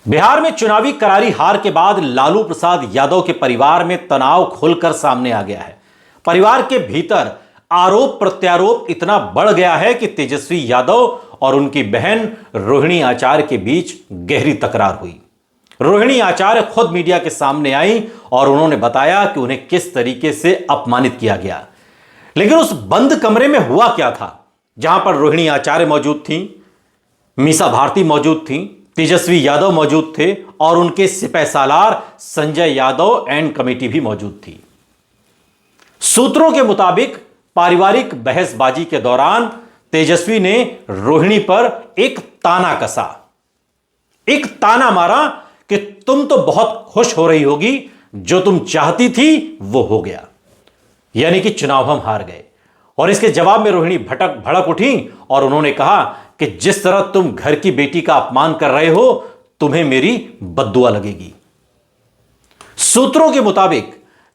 बिहार में चुनावी करारी हार के बाद लालू प्रसाद यादव के परिवार में तनाव खुलकर सामने आ गया है। परिवार के भीतर आरोप प्रत्यारोप इतना बढ़ गया है कि तेजस्वी यादव और उनकी बहन रोहिणी आचार्य के बीच गहरी तकरार हुई। रोहिणी आचार्य खुद मीडिया के सामने आई और उन्होंने बताया कि उन्हें किस तरीके से अपमानित किया गया। लेकिन उस बंद कमरे में हुआ क्या था, जहां पर रोहिणी आचार्य मौजूद थी, मीसा भारती मौजूद थी, तेजस्वी यादव मौजूद थे और उनके सिपहसालार संजय यादव एंड कमेटी भी मौजूद थी। सूत्रों के मुताबिक पारिवारिक बहसबाजी के दौरान तेजस्वी ने रोहिणी पर एक ताना कसा, एक ताना मारा कि तुम तो बहुत खुश हो रही होगी, जो तुम चाहती थी वो हो गया, यानी कि चुनाव हम हार गए। और इसके जवाब में रोहिणी भड़क उठी और उन्होंने कहा कि जिस तरह तुम घर की बेटी का अपमान कर रहे हो, तुम्हें मेरी बद्दुआ लगेगी। सूत्रों के मुताबिक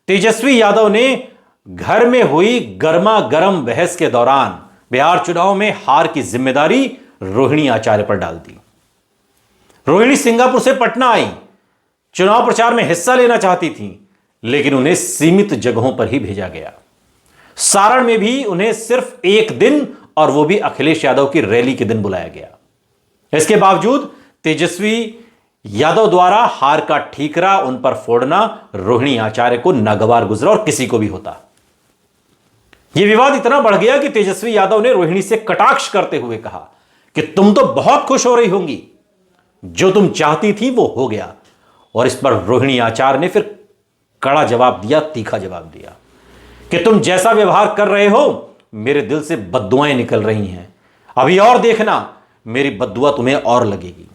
तेजस्वी यादव ने घर में हुई गर्मा गर्म बहस के दौरान बिहार चुनाव में हार की जिम्मेदारी रोहिणी आचार्य पर डाल दी। रोहिणी सिंगापुर से पटना आई, चुनाव प्रचार में हिस्सा लेना चाहती थी, लेकिन उन्हें सीमित जगहों पर ही भेजा गया। सारण में भी उन्हें सिर्फ एक दिन, और वो भी अखिलेश यादव की रैली के दिन बुलाया गया। इसके बावजूद तेजस्वी यादव द्वारा हार का ठीकरा उन पर फोड़ना रोहिणी आचार्य को नागवार गुजरा, और किसी को भी होता। यह विवाद इतना बढ़ गया कि तेजस्वी यादव ने रोहिणी से कटाक्ष करते हुए कहा कि तुम तो बहुत खुश हो रही होंगी, जो तुम चाहती थी वो हो गया। और इस पर रोहिणी आचार्य ने फिर कड़ा जवाब दिया, तीखा जवाब दिया कि तुम जैसा व्यवहार कर रहे हो, मेरे दिल से बद्दुआएं निकल रही हैं, अभी और देखना, मेरी बद्दुआ तुम्हें और लगेगी।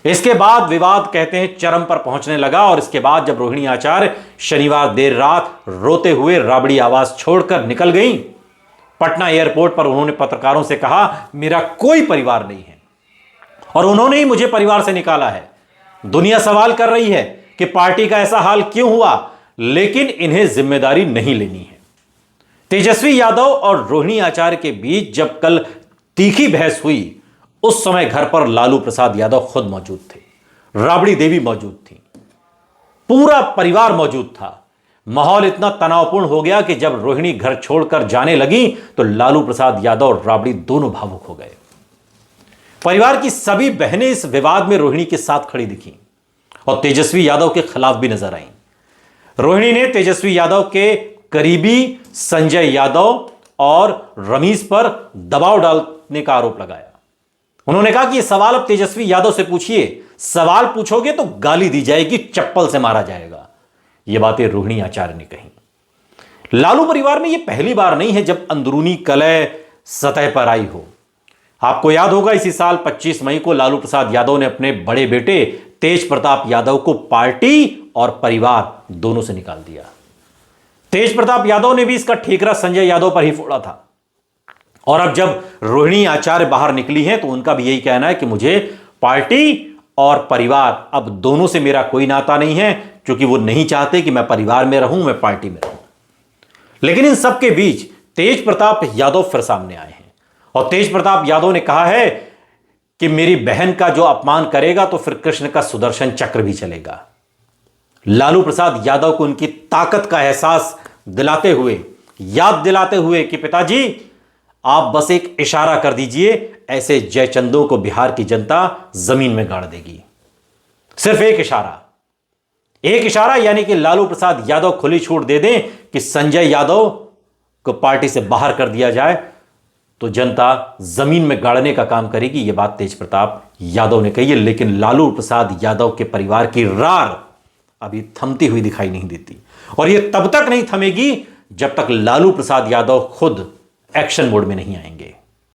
इसके बाद विवाद कहते हैं चरम पर पहुंचने लगा। और इसके बाद जब रोहिणी आचार्य शनिवार देर रात रोते हुए राबड़ी आवाज छोड़कर निकल गई, पटना एयरपोर्ट पर उन्होंने पत्रकारों से कहा, मेरा कोई परिवार नहीं है और उन्होंने ही मुझे परिवार से निकाला है। दुनिया सवाल कर रही है कि पार्टी का ऐसा हाल क्यों हुआ, लेकिन इन्हें जिम्मेदारी नहीं लेनी है। तेजस्वी यादव और रोहिणी आचार्य के बीच जब कल तीखी बहस हुई, उस समय घर पर लालू प्रसाद यादव खुद मौजूद थे, राबड़ी देवी मौजूद थी, पूरा परिवार मौजूद था। माहौल इतना तनावपूर्ण हो गया कि जब रोहिणी घर छोड़कर जाने लगी तो लालू प्रसाद यादव और राबड़ी दोनों भावुक हो गए। परिवार की सभी बहनें इस विवाद में रोहिणी के साथ खड़ी दिखी और तेजस्वी यादव के खिलाफ भी नजर आईं। रोहिणी ने तेजस्वी यादव के करीबी संजय यादव और रमीज पर दबाव डालने का आरोप लगाया। उन्होंने कहा कि यह सवाल अब तेजस्वी यादव से पूछिए, सवाल पूछोगे तो गाली दी जाएगी, चप्पल से मारा जाएगा। यह बातें रोहिणी आचार्य ने कही। लालू परिवार में यह पहली बार नहीं है जब अंदरूनी कलह सतह पर आई हो। आपको याद होगा, इसी साल 25 मई को लालू प्रसाद यादव ने अपने बड़े बेटे तेज प्रताप यादव को पार्टी और परिवार दोनों से निकाल दिया। तेज प्रताप यादव ने भी इसका ठीकरा संजय यादव पर ही फोड़ा था। और अब जब रोहिणी आचार्य बाहर निकली हैं तो उनका भी यही कहना है कि मुझे पार्टी और परिवार, अब दोनों से मेरा कोई नाता नहीं है, क्योंकि वो नहीं चाहते कि मैं परिवार में रहूं, मैं पार्टी में रहूं। लेकिन इन सबके बीच तेज प्रताप यादव फिर सामने आए हैं और तेज प्रताप यादव ने कहा है कि मेरी बहन का जो अपमान करेगा तो फिर कृष्ण का सुदर्शन चक्र भी चलेगा। लालू प्रसाद यादव को उनकी ताकत का एहसास दिलाते हुए, याद दिलाते हुए कि पिताजी आप बस एक इशारा कर दीजिए, ऐसे जयचंदों को बिहार की जनता जमीन में गाड़ देगी। सिर्फ एक इशारा, यानी कि लालू प्रसाद यादव खुली छूट दे दें कि संजय यादव को पार्टी से बाहर कर दिया जाए, तो जनता जमीन में गाड़ने का काम करेगी। यह बात तेज प्रताप यादव ने कही है। लेकिन लालू प्रसाद यादव के परिवार की रार अभी थमती हुई दिखाई नहीं देती, और यह तब तक नहीं थमेगी जब तक लालू प्रसाद यादव खुद एक्शन मोड में नहीं आएंगे।